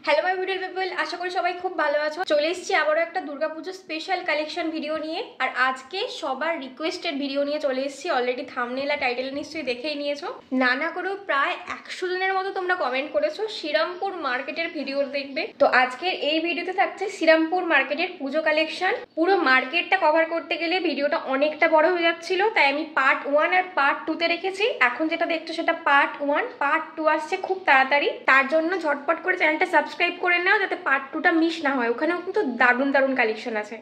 Hello my beautiful people, আশা করি সবাই খুব ভালো আছো। চলে এসেছি আবারও একটা দুর্গাপুজো স্পেশাল কালেকশন ভিডিও নিয়ে। আর আজকে সবার রিকোয়েস্টেড ভিডিও নিয়ে চলে এসেছি। অলরেডি থাম্বনেল আর টাইটেল নিশ্চয়ই দেখেই নিয়েছো। নানা করেও প্রায় 100 জনের মতো তোমরা কমেন্ট করেছো শ্রীরামপুর মার্কেটের ভিডিও দেখবে। তো আজকের এই ভিডিওতে থাকছে শ্রীরামপুর মার্কেটের পুজো কালেকশন। পুরো মার্কেটটা কভার করতে গেলে ভিডিওটা অনেকটা বড় হয়ে যাচ্ছিল, তাই আমি পার্ট 1 আর পার্ট 2 তে রেখেছি। এখন যেটা দেখছো সেটা পার্ট 1, পার্ট 2 আসছে খুব তাড়াতাড়ি। তার জন্য ঝটপট করে চ্যানেলটা সাবস্ক্রাইব করে নাও যাতে পার্ট 2টা মিস না হয়। ওখানেও কিন্তু দারুণ দারুণ কালেকশন আছে।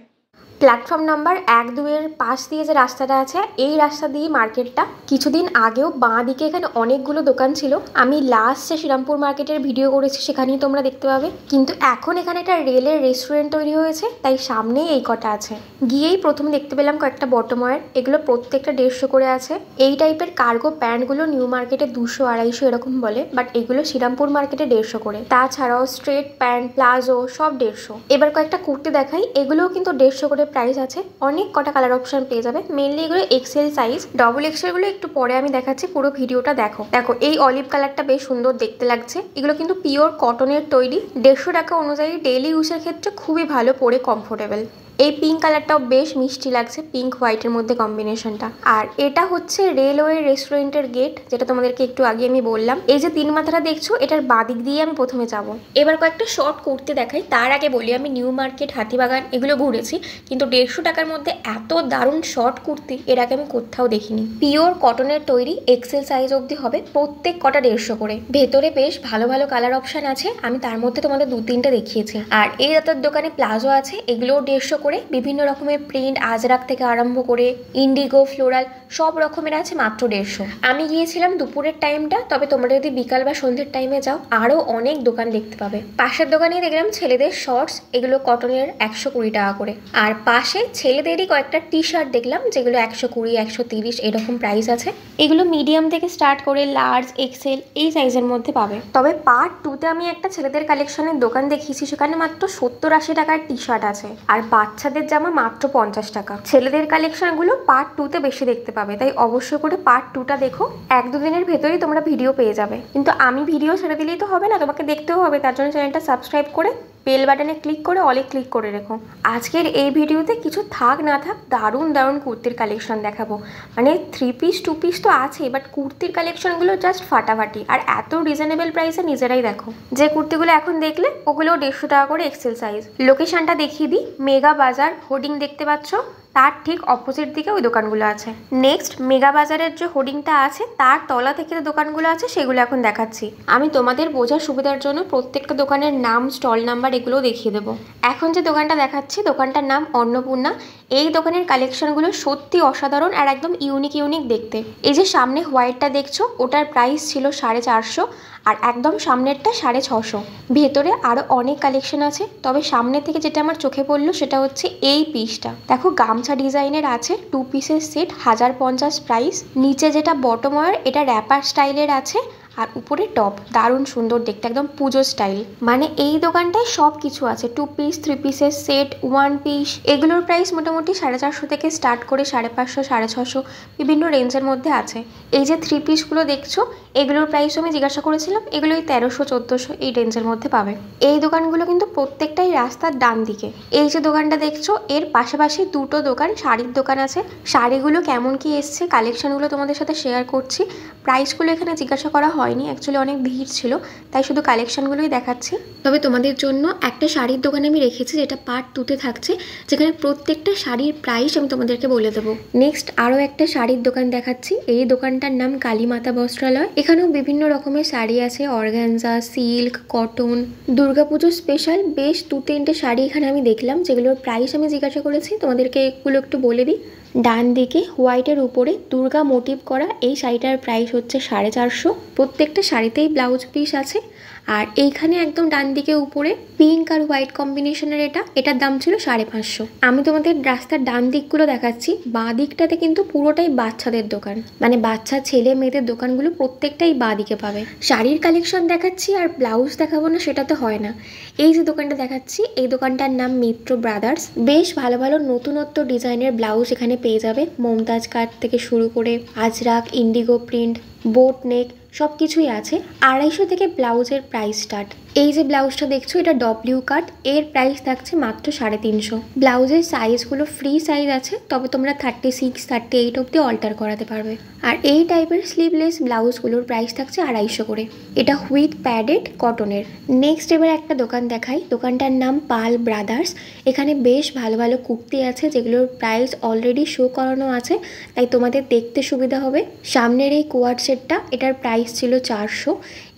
প্ল্যাটফর্ম নাম্বার 1-2-এর পাশ দিয়ে যে রাস্তাটা আছে, এই রাস্তা দিয়ে মার্কেটটা। কিছুদিন আগেও বাঁ দিকে এখানে অনেকগুলো দোকান ছিল। আমি লাস্ট যে শ্রীরামপুর মার্কেটের ভিডিও করেছি সেখানেই তোমরা দেখতে পাবে। কিন্তু এখন এখানে একটা রেলের রেস্টুরেন্ট তৈরি হয়েছে, তাই সামনেই এই কটা আছে। গিয়েই প্রথমে দেখতে পেলাম কয়েকটা বটময়ের। এগুলো প্রত্যেকটা 150 করে আছে। এই টাইপের কার্গো প্যান্টগুলো নিউ মার্কেটে 200-250 এরকম বলে, বাট এগুলো শ্রীরামপুর মার্কেটে 150 করে। তাছাড়াও স্ট্রেট প্যান্ট, প্লাজো সব 150। এবার কয়েকটা কুর্তি দেখাই, এগুলোও কিন্তু 150 করে প্রাইস আছে। অনেক কটা কালার অপশন পেয়ে যাবে। মেনলি এগুলো এক্সেল সাইজ, ডবল এক্সেল গুলো একটু পরে আমি দেখাচ্ছি, পুরো ভিডিওটা দেখো। দেখো এই অলিভ কালারটা বেশ সুন্দর দেখতে লাগছে। এগুলো কিন্তু পিওর কটনের তৈরি। 150 টাকা অনুযায়ী ডেইলি ইউজের ক্ষেত্রে খুবই ভালো, পরে কমফোর্টেবল। এই পিঙ্ক কালারটাও বেশ মিষ্টি লাগছে, পিঙ্ক হোয়াইটের মধ্যে কম্বিনেশনটা। আর এটা হচ্ছে রেলওয়ে রেস্টুরেন্টের গেট, যেটা তোমাদেরকে একটু আগে আমি বললাম। এই যে 3 মাথাটা দেখছো, এটার বাদিক দিয়ে আমি প্রথমে যাব। এবার কয়েকটা শর্ট কুর্তি দেখাই। তার আগে বলি, আমি নিউ মার্কেট, হাতিবাগান এগুলো ঘুরেছি, কিন্তু 150 টাকার মধ্যে এত দারুণ শর্ট কুর্তি এর আগে আমি কোথাও দেখিনি। পিওর কটনের তৈরি, এক্সেল সাইজ অবধি হবে, প্রত্যেক কটা 150 করে। ভেতরে বেশ ভালো ভালো কালার অপশন আছে, আমি তার মধ্যে তোমাদের 2-3টে দেখিয়েছি। আর এই দাতার দোকানে প্লাজো আছে, এগুলোও 150 করে। বিভিন্ন রকমের প্রিন্ট, আজরাক থেকে আরম্ভ করে ইন্ডিগো, ফ্লোরাল সব রকমের আছে, মাত্র 150। আমি গিয়েছিলাম দুপুরের টাইমটা, তবে তোমরা যদি বিকাল বা সন্ধ্যের টাইমে যাও আরো অনেক দোকান দেখতে পাবে। পাশের দোকানেই দেখলাম ছেলেদের শর্টস, এগুলো কটনের 120 টাকা করে। আর পাশে ছেলেদেরই কয়েকটা টি শার্ট দেখলাম, যেগুলো 120, 130 এরকম প্রাইস আছে। এগুলো মিডিয়াম থেকে স্টার্ট করে লার্জ, এক্সেল এই সাইজের মধ্যে পাবে। তবে পার্ট 2-তে আমি একটা ছেলেদের কালেকশনের দোকান দেখিয়েছি, সেখানে মাত্র 70-80 টাকার টি শার্ট আছে, আর বাচ্চাদের জামা মাত্র 50 টাকা। ছেলেদের কালেকশনগুলো পার্ট 2-তে বেশি দেখতে পাবে, তাই অবশ্যই করে পার্ট 2টা দেখো। 1-2 দিনের ভেতরেই তোমরা ভিডিও পেয়ে যাবে। কিন্তু আমি ভিডিও ছেড়ে দিলেই তো হবে না, তোমাকে দেখতেও হবে। তার জন্য চ্যানেলটা সাবস্ক্রাইব করে বেল বাটনে ক্লিক করে অলে ক্লিক করে রেখো। আজকের এই ভিডিওতে কিছু থাক না থাক দারুণ দারুণ কুর্তির কালেকশন দেখাবো। মানে 3 পিস 2 পিস তো আছে, বাট কুর্তির কালেকশনগুলো জাস্ট ফাটাফাটি। আর এত রিজনেবল প্রাইসে নিজেরাই দেখো। যে কুর্তিগুলো এখন দেখলে ওগুলো 150 টাকা করে এক্সেল সাইজ। লোকেশনটা দেখিয়ে দিই, মেগা বাজার হোর্ডিং দেখতে পাচ্ছ, তার ঠিক অপোজিট দিকে ওই দোকানগুলো আছে। নেক্সট মেগা বাজারের যে হোর্ডিংটা আছে তার তলা থেকে যে দোকানগুলো আছে সেগুলো এখন দেখাচ্ছি। আমি তোমাদের বোঝার সুবিধার জন্য প্রত্যেকটা দোকানের নাম, স্টল নাম্বার এগুলোও দেখিয়ে দেবো। এখন যে দোকানটা দেখাচ্ছি, দোকানটার নাম অন্নপূর্ণা। এই দোকানের কালেকশনগুলো সত্যি অসাধারণ আর একদম ইউনিক দেখতে। এই যে সামনে হোয়াইটটা দেখছো, ওটার প্রাইস ছিল 450, আর একদম সামনেরটা 650। ভেতরে আরো অনেক কালেকশন আছে, তবে সামনে থেকে যেটা আমার চোখে পড়লো সেটা হচ্ছে এই পিসটা। দেখো গামছা ডিজাইনের আছে, 2 পিসের সেট, 1050 প্রাইস। নিচে যেটা বটম ওয়্যার, এটা র্যাপার স্টাইলের আছে, আর উপরে টপ দারুণ সুন্দর দেখতে, একদম পুজো স্টাইল। মানে এই দোকানটায় সব কিছু আছে, 2 পিস, 3 পিসের সেট, 1 পিস। এগুলোর প্রাইস মোটামুটি 450 থেকে স্টার্ট করে 550, 650 বিভিন্ন রেঞ্জের মধ্যে আছে। এই যে 3 পিসগুলো দেখছো, এগুলোর প্রাইস আমি জিজ্ঞাসা করেছিলাম, এগুলো 1300-1400 এই রেঞ্জের মধ্যে পাবে। এই দোকানগুলো কিন্তু প্রত্যেকটাই রাস্তার ডান দিকে। এই যে দোকানটা দেখছো, এর পাশাপাশি 2টো দোকান, শাড়ির দোকান আছে। শাড়িগুলো কেমন কি এসছে, কালেকশনগুলো তোমাদের সাথে শেয়ার করছি। প্রাইসগুলো এখানে জিজ্ঞাসা করা হয়নি, অ্যাকচুয়ালি অনেক ভিড় ছিল, তাই শুধু কালেকশনগুলোই দেখাচ্ছি। তবে তোমাদের জন্য একটা শাড়ির দোকান আমি রেখেছি, যেটা পার্ট 2-তে থাকছে, যেখানে প্রত্যেকটা শাড়ির প্রাইস আমি তোমাদেরকে বলে দেবো। নেক্সট আরও একটা শাড়ির দোকান দেখাচ্ছি। এই দোকানটার নাম কালীমাতা বস্ত্রালয়। এখানেও বিভিন্ন রকমের শাড়ি আছে, organza, silk, cotton. Durga Puja special বেশ 2-3টে শাড়ি এখানে আমি দেখলাম, যেগুলোর প্রাইস আমি জিজ্ঞাসা করেছি। তোমাদেরকে এগুলো একটু বলে দিই। ডান দিকে হোয়াইটের উপরে দুর্গা মোটিভ করা এই শাড়িটার প্রাইস হচ্ছে 450। প্রত্যেকটা শাড়িতেই ব্লাউজ পিস আছে। আর এইখানে একদম ডান দিকে উপরে পিঙ্ক আর হোয়াইট কম্বিনেশনের এটার দাম ছিল 550। আমি তোমাদের রাস্তার ডান দিকগুলো দেখাচ্ছি। বাঁ দিকটাতে কিন্তু পুরোটাই বাচ্চাদের দোকান, মানে বাচ্চা ছেলে মেয়েদের দোকানগুলো প্রত্যেকটাই বাঁ দিকে পাবে। শাড়ির কালেকশন দেখাচ্ছি আর ব্লাউজ দেখাবো না, সেটা তো হয় না। এই যে দোকানটা দেখাচ্ছি, এই দোকানটার নাম মিত্র ব্রাদার্স। বেশ ভালো ভালো নতুনত্ব ডিজাইনের ব্লাউজ এখানে পেয়ে যাবে। মমতাজ কাট থেকে শুরু করে আজরাক, ইন্ডিগো প্রিন্ট, বোট নেক সব কিছুই আছে। 250 থেকে ব্লাউজের প্রাইস স্টার্ট। এই যে ব্লাউজটা দেখছো এটা ডব্লিউ কাট, এর প্রাইস থাকছে মাত্র 350। ব্লাউজের সাইজগুলো ফ্রি সাইজ আছে, তবে তোমরা 36, 38 অব্দি অল্টার করাতে পারবে। আর এই টাইপের স্লিভলেস ব্লাউজগুলোর প্রাইস থাকছে 250 করে। এটা হুইথ প্যাডেড কটনের। নেক্সট এবার একটা দোকান দেখাই, দোকানটার নাম পাল ব্রাদার্স। এখানে বেশ ভালো ভালো কুর্তি আছে যেগুলোর প্রাইস অলরেডি শো করানো আছে, তাই তোমাদের দেখতে সুবিধা হবে। সামনের এই কোয়ার্ড সেটটা, এটার প্রাইস ছিল 400।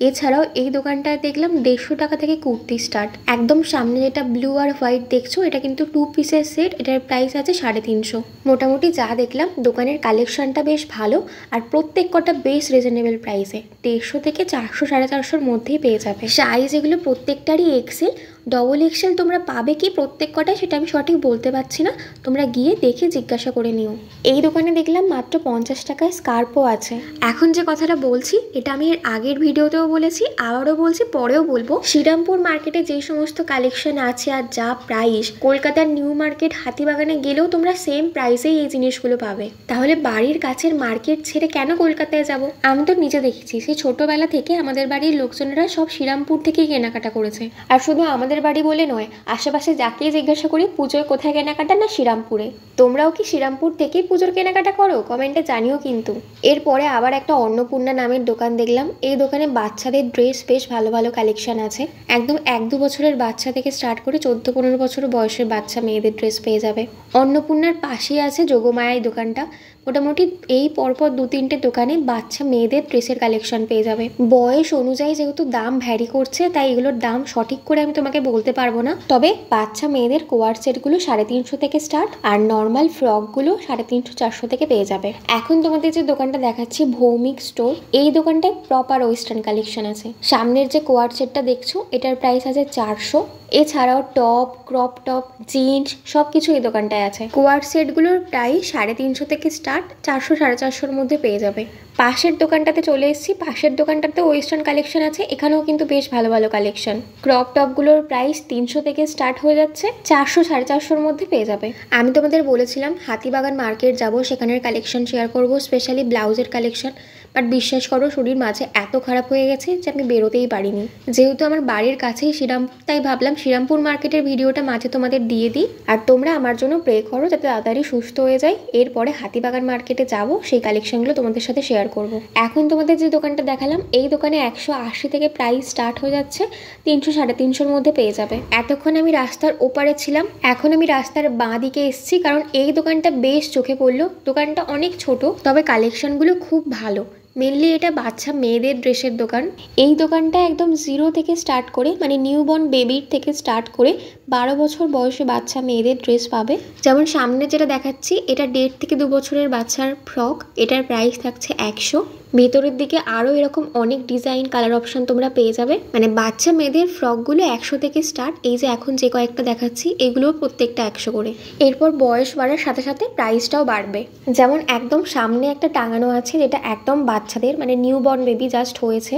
এছাড়াও এই দোকানটায় দেখলাম 150 টাকা থেকে কুর্তি স্টার্ট। একদম সামনে যেটা ব্লু আর হোয়াইট দেখছো এটা কিন্তু 2 পিসের সেট, এটার প্রাইস আছে 350। মোটামুটি যা দেখলাম দোকানের কালেকশনটা বেশ ভালো, আর প্রত্যেক কটা বেশ রিজনেবল প্রাইসে, 150 থেকে 400, 450-র মধ্যেই পেয়ে যাবে। সাইজ এগুলো প্রত্যেকটারই এক্সেল, ডবল এক্সেল তোমরা পাবে কি প্রত্যেক কটায় সেটা আমি সঠিক বলতে পারছি না, তোমরা গিয়ে দেখে জিজ্ঞাসা করে নিও। এই দোকানে দেখলাম মাত্র 50 টাকায় স্কার্পও আছে। এখন যে কথাটা বলছি এটা আমি এর আগের ভিডিওতেও বলেছি, আবারও বলছি, পরেও বলবো। শ্রীরামপুর মার্কেটে যে সমস্ত কালেকশন আছে আর যা প্রাইস, কলকাতার নিউ মার্কেট হাতিবাগানে গেলেও তোমরা সেম প্রাইসেই এই জিনিসগুলো পাবে। তাহলে বাড়ির কাছের মার্কেট ছেড়ে কেন কলকাতায় যাব? আমি তো নিজে দেখেছি, সেই ছোটবেলা থেকে আমাদের বাড়ির লোকজনেরা সব শ্রীরামপুর থেকেই কেনাকাটা করেছে। আর শুধু আমাদের বাড়ি বলে নয়, আশেপাশে যাকেই জিজ্ঞাসা করি পুজোয় কোথায় কেনাকাটা, না শ্রীরামপুরে। তোমরাও কি শ্রীরামপুর থেকেই পুজোর কেনাকাটা করো? কমেন্টে জানিও কিন্তু। এরপরে আবার একটা অন্নপূর্ণা নামের দোকান দেখলাম। এই দোকানে বাচ্চাদের ড্রেস বেশ ভালো ভালো কালেকশন আছে। একদম 1-2 বছরের বাচ্চা থেকে স্টার্ট করে 14-15 বছর বয়সের বাচ্চা মেয়েদের ড্রেস পেয়ে যাবে। অন্নপূর্ণার পাশেই আছে যোগমায়া এই দোকানটা। মোটামুটি এই পরপর 2-3টে দোকানে বাচ্চা মেয়েদের ড্রেসের কালেকশন পেয়ে যাবে। বয়স অনুযায়ী যেহেতু দাম ভ্যারি করছে, তাই এগুলোর দাম সঠিক করে আমি তোমাকে বলতে পারবো না। তবে বাচ্চা মেয়েদের কোয়ার সেটগুলো 350 থেকে স্টার্ট, আর নর্মাল ফ্রকগুলো 350-400 থেকে পেয়ে যাবে। এখন তোমাদের যে দোকানটা দেখাচ্ছি ভৌমিক স্টোর, এই দোকানটায় প্রপার ওয়েস্টার্ন কালেকশন আছে। সামনের যে কোয়ার সেটটা দেখছো এটার প্রাইস আছে 400। এছাড়াও টপ, ক্রপ টপ, জিন্স সব কিছু এই দোকানটায় আছে। কোয়ার সেটগুলোর প্রাইস 350 থেকে স্টার্ট, 400-450-র মধ্যে পেয়ে যাবে। পাশের দোকানটাতে চলে এসেছি, পাশের দোকানটাতে ওয়েস্টার্ন কালেকশন আছে, এখানেও কিন্তু বেশ ভালো ভালো কালেকশন। ক্রপ টপগুলোর প্রাইস 300 থেকে স্টার্ট হয়ে যাচ্ছে, 400-450-র মধ্যে পেয়ে যাবে। আমি তোমাদের বলেছিলাম হাতিবাগান মার্কেট যাব, সেখানের কালেকশন শেয়ার করব, স্পেশালি ব্লাউজের কালেকশন। বাট বিশ্বাস করো শরীর মাঝে এত খারাপ হয়ে গেছে যে আমি বেরোতেই পারিনি। যেহেতু আমার বাড়ির কাছেই শ্রীরামপুর, তাই ভাবলাম শ্রীরামপুর মার্কেটের ভিডিওটা মাঝে তোমাদের দিয়ে দিই, আর তোমরা আমার জন্য প্রে করো যাতে তাড়াতাড়ি সুস্থ হয়ে যায়। এরপরে হাতিবাগান মার্কেটে যাব, সেই কালেকশনগুলো তোমাদের সাথে শেয়ার করব। এখন তোমাদের যে দোকানটা দেখালাম, এই দোকানে 180 থেকে প্রাইস স্টার্ট হয়ে যাচ্ছে, 300-350-র মধ্যে পেয়ে যাবে। এতক্ষণ আমি রাস্তার ওপারে ছিলাম, এখন আমি রাস্তার বাঁ দিকে এসেছি, কারণ এই দোকানটা বেশ চোখে পড়লো। দোকানটা অনেক ছোট, তবে কালেকশনগুলো খুব ভালো। মেনলি এটা বাচ্চা মেয়েদের ড্রেসের দোকান। এই দোকানটা একদম 0 থেকে স্টার্ট করে, মানে নিউবর্ন বেবির থেকে স্টার্ট করে 12 বছর বয়সী বাচ্চা মেয়েদের ড্রেস পাবে। যেমন সামনে যেটা দেখাচ্ছি এটা 1.5 থেকে 2 বছরের বাচ্চার ফ্রক, এটার প্রাইস থাকছে 100। ভেতরের দিকে আরও এরকম অনেক ডিজাইন, কালার অপশন তোমরা পেয়ে যাবে। মানে বাচ্চা মেয়েদের ফ্রকগুলো 100 থেকে স্টার্ট। এই যে এখন যে কয়েকটা দেখাচ্ছি এগুলোও প্রত্যেকটা 100 করে। এরপর বয়স বাড়ার সাথে সাথে প্রাইসটাও বাড়বে। যেমন একদম সামনে একটা টাঙানো আছে যেটা একদম বাচ্চাদের, মানে নিউবর্ন বেবি জাস্ট হয়েছে,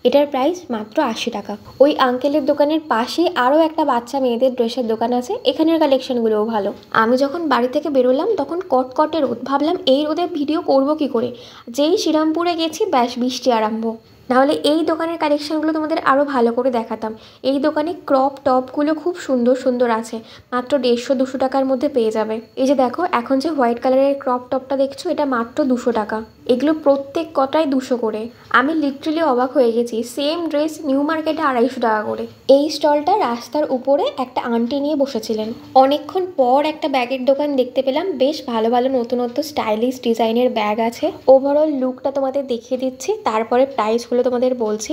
এটার প্রাইস মাত্র 80 টাকা। ওই আঙ্কেলের দোকানের পাশে আরও একটা বাচ্চা মেয়েদের ড্রেসের দোকান আছে, এখানের কালেকশনগুলোও ভালো। আমি যখন বাড়ি থেকে বেরোলাম তখন কটকটে রোদ, ভাবলাম এই রোদে ভিডিও করব কি করে। যেই শ্রীরামপুরে গেছি ব্যাস বৃষ্টি আরম্ভ। নাহলে এই দোকানের কালেকশনগুলো তোমাদের আরও ভালো করে দেখাতাম। এই দোকানে ক্রপ টপগুলো খুব সুন্দর সুন্দর আছে, মাত্র 150-200 টাকার মধ্যে পেয়ে যাবে। এই যে দেখো এখন যে হোয়াইট কালারের ক্রপ টপটা দেখছো এটা মাত্র 200 টাকা। এগুলো প্রত্যেক কটাই 200 করে। আমি লিটারালি অবাক হয়ে গেছি, সেম ড্রেস নিউ মার্কেটে 250 টাকা করে। এই স্টলটা রাস্তার উপরে একটা আন্টি নিয়ে বসেছিলেন। অনেকক্ষণ পর একটা ব্যাগের দোকান দেখতে পেলাম, বেশ ভালো ভালো নতুনত্ব স্টাইলিশ ডিজাইনের ব্যাগ আছে। ওভারঅল লুকটা তোমাদের দেখিয়ে দিচ্ছি, তারপরে প্রাইসগুলো তোমাদের বলছি।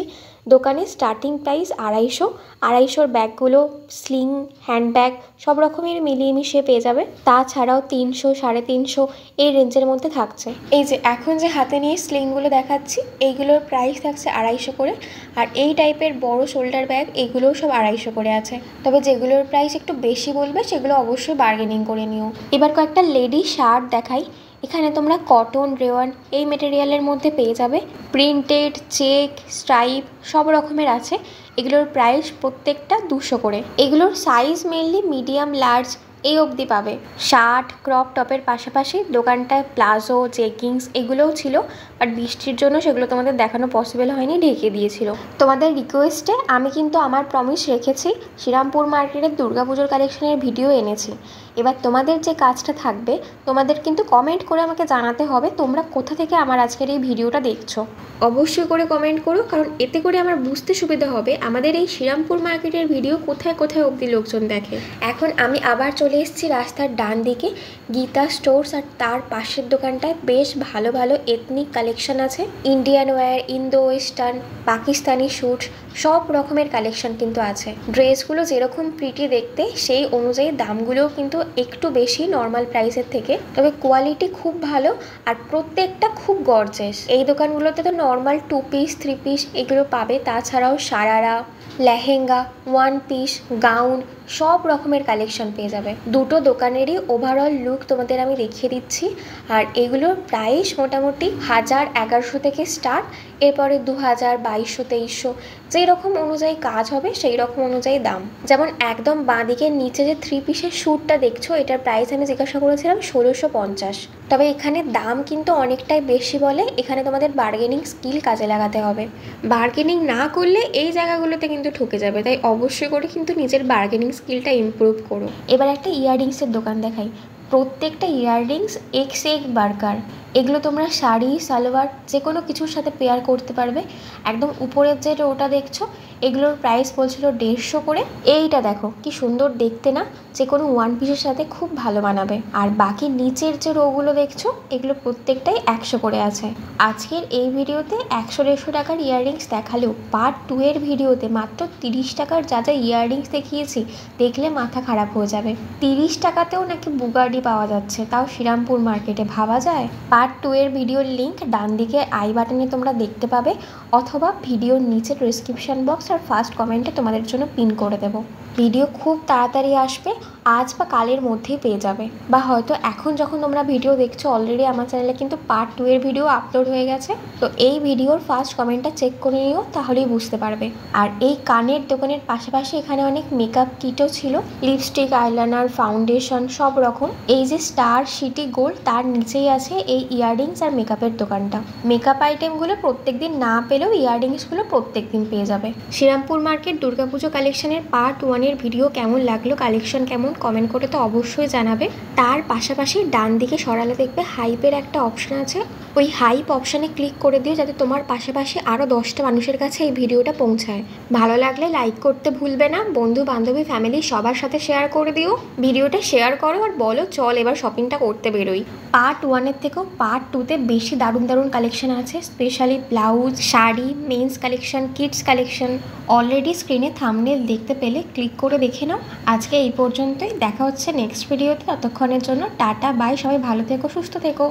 দোকানে স্টার্টিং প্রাইস 250-250-র ব্যাগগুলো স্লিং, হ্যান্ডব্যাগ সব রকমের মিলিয়ে মিশিয়ে পেয়ে যাবে। তাছাড়াও 300-350 এই রেঞ্জের মধ্যে থাকছে। এই যে এখন যে হাতে নিয়ে স্লিংগুলো দেখাচ্ছি এইগুলোর প্রাইস থাকছে 250 করে। আর এই টাইপের বড় শোল্ডার ব্যাগ এগুলোও সব 250 করে আছে। তবে যেগুলোর প্রাইস একটু বেশি বলবে সেগুলো অবশ্যই বার্গেনিং করে নিও। এবার কয়েকটা লেডি শার্ট দেখাই। এখানে তোমরা কটন, রেওয়ান এই মেটেরিয়ালের মধ্যে পেয়ে যাবে। প্রিন্টেড, চেক, স্ট্রাইপ সব রকমের আছে। এগুলোর প্রাইস প্রত্যেকটা 200 করে। এগুলোর সাইজ মেনলি মিডিয়াম, লার্জ এই অবধি পাবে। শার্ট ক্রপ টপের পাশাপাশি দোকানটায় প্লাজো জেগিংস এগুলোও ছিল, বাট বৃষ্টির জন্য সেগুলো তোমাদের দেখানো পসিবল হয়নি, ঢেকে দিয়েছিল। তোমাদের রিকোয়েস্টে আমি কিন্তু আমার প্রমিস রেখেছি, শ্রীরামপুর মার্কেটের দুর্গাপুজোর কালেকশনের ভিডিও এনেছি। এবার তোমাদের যে কাজটা থাকবে, তোমাদের কিন্তু কমেন্ট করে আমাকে জানাতে হবে তোমরা কোথা থেকে আমার আজকের এই ভিডিওটা দেখছো। অবশ্যই করে কমেন্ট করো, কারণ এতে করে আমার বুঝতে সুবিধা হবে আমাদের এই শ্রীরামপুর মার্কেটের ভিডিও কোথায় কোথায় অবধি লোকজন দেখে। এখন আমি আবার চলে এসেছি রাস্তার ডান দিকে গীতা স্টোর্স, আর তার পাশের দোকানটায় বেশ ভালো ভালো এথনিক কালেকশন আছে। Indian wear, Indo western, Pakistani suit সব রকমের কালেকশন কিন্তু আছে। ড্রেসগুলো যেরকম প্রিটি দেখতে সেই অনুযায়ী দামগুলোও কিন্তু একটু বেশি নর্মাল প্রাইসের থেকে, তবে কোয়ালিটি খুব ভালো আর প্রত্যেকটা খুব গর্জিয়াস। এই দোকানগুলোতে তো নর্মাল 2 পিস 3 পিস এগুলো পাবে, তাছাড়াও সারারা, লেহেঙ্গা, 1 পিস, গাউন সব রকমের কালেকশন পেয়ে যাবে। দুটো দোকানেরই ওভারঅল লুক তোমাদের আমি দেখিয়ে দিচ্ছি। আর এগুলোর প্রাইস মোটামুটি 1000-1100 থেকে স্টার্ট, এরপরে 2000, 2200, 2300 যেই রকম অনুযায়ী কাজ হবে সেই রকম অনুযায়ী দাম। যেমন একদম বাঁ দিকের নিচে যে 3 পিসের স্যুটটা দেখছো, এটার প্রাইস আমি জিজ্ঞাসা করেছিলাম 1650। তবে এখানে দাম কিন্তু অনেকটাই বেশি বলে, এখানে তোমাদের বার্গেনিং স্কিল কাজে লাগাতে হবে। বার্গেনিং না করলে এই জায়গাগুলোতে কিন্তু ঠকে যাবে, তাই অবশ্যই করে কিন্তু নিজের বার্গেনিং স্কিলটা ইমপ্রুভ করো। এবার একটা ইয়াররিংসের দোকান দেখাই। প্রত্যেকটা ইয়াররিংস এক্স এক বার্কার। এগুলো তোমরা শাড়ি সালোয়ার যে কোনো কিছুর সাথে পেয়ার করতে পারবে। একদম উপরের যে রোটা দেখছো, এগুলোর প্রাইস বলছিল 150 করে। এইটা দেখো কি সুন্দর দেখতে না, যে কোনো 1 পিসের সাথে খুব ভালো মানাবে। আর বাকি নিচের যে রোগুলো দেখছো, এগুলো প্রত্যেকটাই 100 করে আছে। আজকের এই ভিডিওতে 100-150 টাকার ইয়াররিংস দেখালেও পার্ট 2 এর ভিডিওতে মাত্র 30 টাকার যা যা ইয়াররিংস দেখিয়েছি, দেখলে মাথা খারাপ হয়ে যাবে। 30 টাকাতেও নাকি বুগার্ডি পাওয়া যাচ্ছে, তাও শ্রীরামপুর মার্কেটে, ভাবা যায়? পার্ট 2 এর ভিডিওর লিঙ্ক ডান দিকে আই বাটনে তোমরা দেখতে পাবে, অথবা ভিডিওর নিচে ডেসক্রিপশন বক্স আর ফার্স্ট কমেন্টে তোমাদের জন্য পিন করে দেবো। ভিডিও খুব তাড়াতাড়ি আসবে, আজ বা কালের মধ্যেই পেয়ে যাবে, বা হয়তো এখন যখন তোমরা ভিডিও দেখছো অলরেডি আমার চ্যানেলে কিন্তু পার্ট 2 এর ভিডিও আপলোড হয়ে গেছে। তো এই ভিডিওর ফার্স্ট কমেন্টটা চেক করে নিও, তাহলেই বুঝতে পারবে। আর এই কানের দোকানের পাশাপাশি এখানে অনেক মেকআপ কিটও ছিল, লিপস্টিক, আইলাইনার, ফাউন্ডেশন সব রকম। এই যে স্টার সিটি গোল্ড, তার নিচেই আছে এই ইয়াররিংস আর মেকআপের দোকানটা। মেকআপ আইটেমগুলো প্রত্যেকদিন না পেলেও ইয়াররিংসগুলো প্রত্যেকদিন পেয়ে যাবে। শ্রীরামপুর মার্কেট দুর্গাপুজো কালেকশনের পার্ট 1 এর ভিডিও কেমন লাগলো, কালেকশন কেমন, কমেন্ট করে তো অবশ্যই জানাবে। তার পাশাপাশি ডান দিকে সরালে দেখবে হাইপের একটা অপশন আছে, ওই হাইপ অপশানে ক্লিক করে দিও, যাতে তোমার পাশাপাশি আরও 10টা মানুষের কাছে এই ভিডিওটা পৌঁছায়। ভালো লাগলে লাইক করতে ভুলবে না, বন্ধু বান্ধবী ফ্যামিলি সবার সাথে শেয়ার করে দিও। ভিডিওটা শেয়ার করো আর বলো চল এবার শপিংটা করতে বেরোই। পার্ট 1 এর থেকেও পার্ট 2-তে বেশি দারুণ দারুণ কালেকশন আছে, specially blouse, sari, mens collection, kids collection. Already স্ক্রিনে থাম্বনেল দেখতে পেলে ক্লিক করে দেখে নাও। আজকে এই পর্যন্তই, দেখা হচ্ছে নেক্সট ভিডিওতে। ততক্ষণের জন্য টাটা বাই, সবাই ভালো থেকো, সুস্থ থেকো।